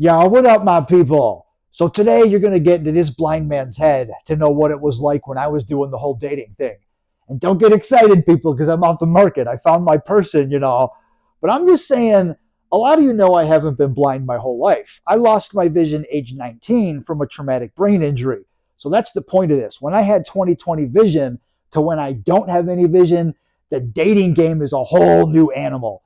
Yeah, what up, my people? So today you're going to get into this blind man's head to know what it was like when I was doing the whole dating thing. And don't get excited, people, because I'm off the market. I found my person. But I'm just saying, a lot of you know I haven't been blind my whole life. I lost my vision age 19 from a traumatic brain injury. So that's the point of this. When I had 20/20 vision to when I don't have any vision, the dating game is a whole new animal.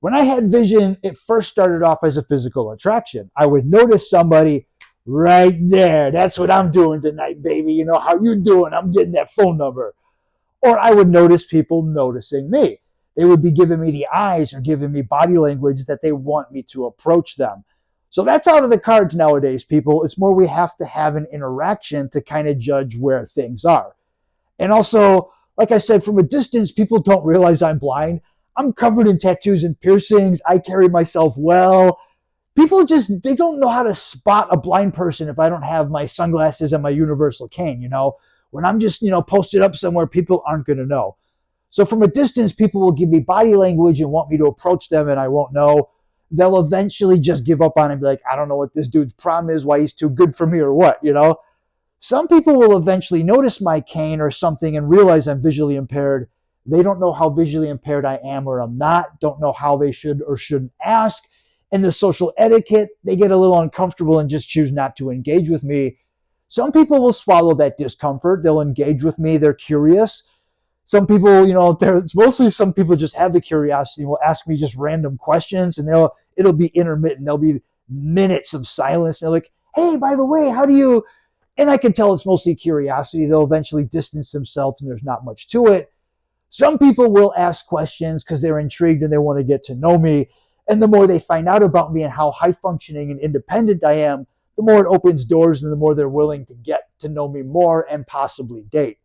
When I had vision, it first started off as a physical attraction. I would notice somebody right there. That's what I'm doing tonight, baby. You know, how you doing? I'm getting that phone number. Or I would notice people noticing me. They would be giving me the eyes or giving me body language that they want me to approach them. So that's out of the cards nowadays, people. It's more we have to have an interaction to kind of judge where things are. And also, like I said, from a distance, people don't realize I'm blind. I'm covered in tattoos and piercings. I carry myself well. People just, they don't know how to spot a blind person if I don't have my sunglasses and my universal cane. When I'm just, posted up somewhere, people aren't going to know. So from a distance, people will give me body language and want me to approach them, and I won't know. They'll eventually just give up on it and be like, I don't know what this dude's problem is, why he's too good for me or what. Some people will eventually notice my cane or something and realize I'm visually impaired. They don't know how visually impaired I am or I'm not, don't know how they should or shouldn't ask. And the social etiquette, they get a little uncomfortable and just choose not to engage with me. Some people will swallow that discomfort. They'll engage with me. They're curious. Some people, it's mostly some people just have the curiosity and will ask me just random questions, and it'll be intermittent. There'll be minutes of silence. And they're like, hey, by the way, how do you, and I can tell it's mostly curiosity. They'll eventually distance themselves and there's not much to it. Some people will ask questions because they're intrigued and they want to get to know me. And the more they find out about me and how high functioning and independent I am, the more it opens doors and the more they're willing to get to know me more and possibly date.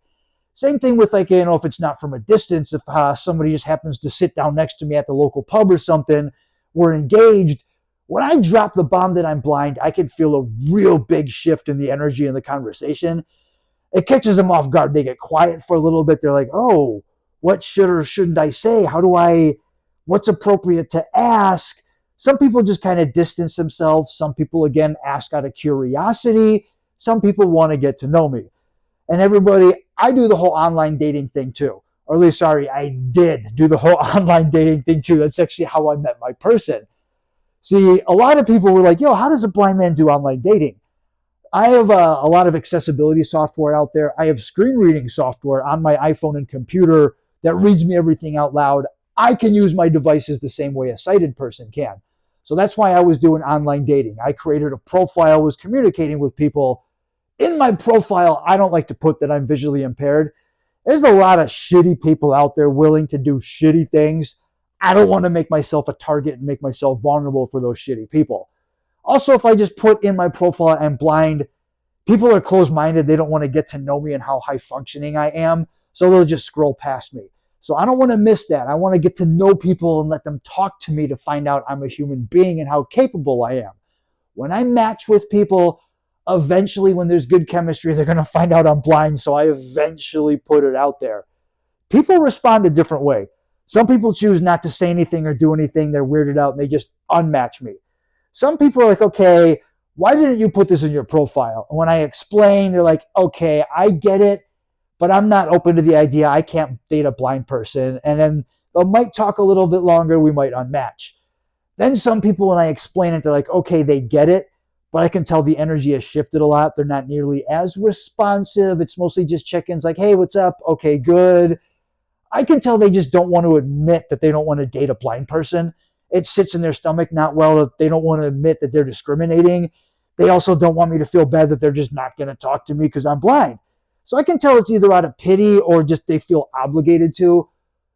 Same thing with if it's not from a distance, if somebody just happens to sit down next to me at the local pub or something, we're engaged. When I drop the bomb that I'm blind, I can feel a real big shift in the energy in the conversation. It catches them off guard. They get quiet for a little bit. They're like, oh, what should or shouldn't I say? What's appropriate to ask? Some people just kind of distance themselves. Some people, again, ask out of curiosity. Some people want to get to know me. And everybody, I do the whole online dating thing too. Or at least, sorry, I did do the whole online dating thing too. That's actually how I met my person. See, a lot of people were like, yo, how does a blind man do online dating? I have a lot of accessibility software out there. I have screen reading software on my iPhone and computer that reads me everything out loud. I can use my devices the same way a sighted person can. So that's why I was doing online dating. I created a profile, was communicating with people. In my profile, I don't like to put that I'm visually impaired. There's a lot of shitty people out there willing to do shitty things. I don't want to make myself a target and make myself vulnerable for those shitty people. Also, if I just put in my profile I'm blind, people are closed-minded. They don't want to get to know me and how high functioning I am, so they'll just scroll past me. So I don't want to miss that. I want to get to know people and let them talk to me to find out I'm a human being and how capable I am. When I match with people, eventually when there's good chemistry, they're going to find out I'm blind, so I eventually put it out there. People respond a different way. Some people choose not to say anything or do anything. They're weirded out and they just unmatch me. Some people are like, okay, why didn't you put this in your profile? And when I explain, they're like, okay, I get it, but I'm not open to the idea. I can't date a blind person. And then they might talk a little bit longer. We might unmatch. Then some people, when I explain it, they're like, okay, they get it, but I can tell the energy has shifted a lot. They're not nearly as responsive. It's mostly just check-ins like, hey, what's up? Okay, good. I can tell they just don't want to admit that they don't want to date a blind person. It sits in their stomach not well that they don't want to admit that they're discriminating. They also don't want me to feel bad that they're just not going to talk to me because I'm blind. So I can tell it's either out of pity or just they feel obligated to.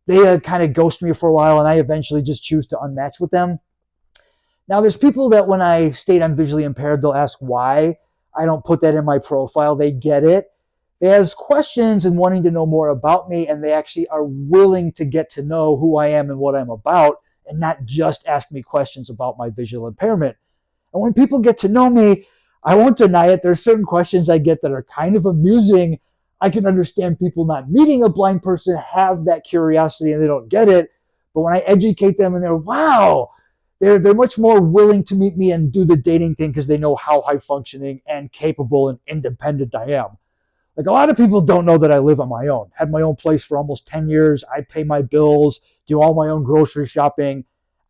They kind of ghost me for a while and I eventually just choose to unmatch with them. Now, there's people that when I state I'm visually impaired, they'll ask why. I don't put that in my profile. They get it. They ask questions and wanting to know more about me, and they actually are willing to get to know who I am and what I'm about, and not just ask me questions about my visual impairment. And when people get to know me, I won't deny it. There's certain questions I get that are kind of amusing. I can understand people not meeting a blind person have that curiosity and they don't get it. But when I educate them and they're, wow, they're much more willing to meet me and do the dating thing because they know how high functioning and capable and independent I am. Like a lot of people don't know that I live on my own. Had my own place for almost 10 years. I pay my bills, do all my own grocery shopping.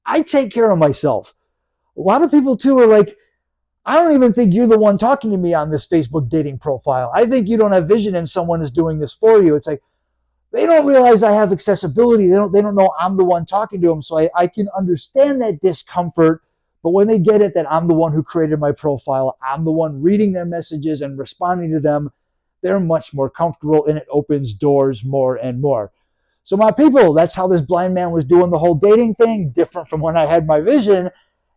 I take care of myself. A lot of people too are like, I don't even think you're the one talking to me on this Facebook dating profile. I think you don't have vision and someone is doing this for you. It's like they don't realize I have accessibility. They don't know I'm the one talking to them. So I can understand that discomfort. But when they get it that I'm the one who created my profile, I'm the one reading their messages and responding to them, they're much more comfortable and it opens doors more and more. So my people, that's how this blind man was doing the whole dating thing, different from when I had my vision.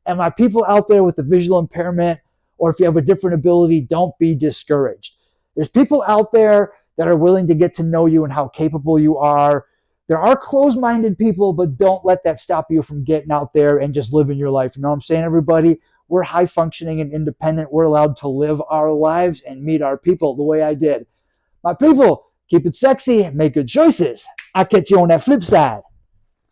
And my people out there with the visual impairment, or if you have a different ability, don't be discouraged. There's people out there that are willing to get to know you and how capable you are. There are closed-minded people, but don't let that stop you from getting out there and just living your life. You know what I'm saying, everybody? We're high-functioning and independent. We're allowed to live our lives and meet our people the way I did. My people, keep it sexy, make good choices. I'll catch you on that flip side.